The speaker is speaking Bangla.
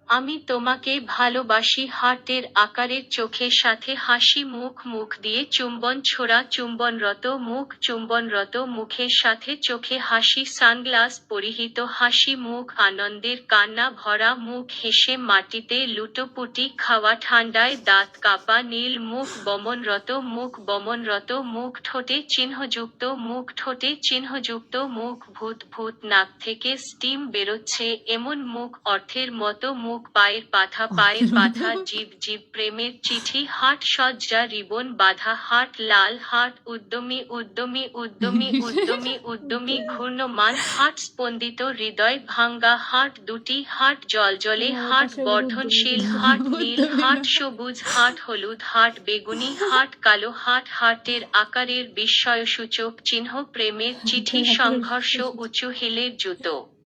আমি তোমাকে ভালোবাসি হার্টের আকারের চোখের সাথে হাসি মুখ মুখ দিয়ে চুম্বন ছোড়া চুম্বনরত মুখের সাথে চোখে হাসি সানগ্লাস পরিহিত হাসি মুখ আনন্দের কান্না ভরা মুখ হেসে মাটিতে লুটোপুটি খাওয়া ঠান্ডায় দাঁত কাঁপা নীল মুখ বমনরত মুখ ঠোঁটে চিহ্নযুক্ত মুখ ভূত ভূত নাক থেকে স্টিম বেরোচ্ছে এমন মুখ অর্থের মতো মুখ পায়ের পাথা জিভ জিভ প্রেমের চিঠি হাট সজ্জা রিবন বাঁধা হাট লাল হাট উদ্যমী ঘূর্ণমান হাট স্পন্দিত হৃদয় ভাঙ্গা হাট দুটি হাট জলজলে হাট বর্ধনশীল হাট নীল হাট সবুজ হাট হলুদ হাট বেগুনি হাট কালো হাট হার্টের আকারের বিস্ময়সূচক চিহ্ন প্রেমের চিঠি সংঘর্ষ উঁচু হিলের জুতো।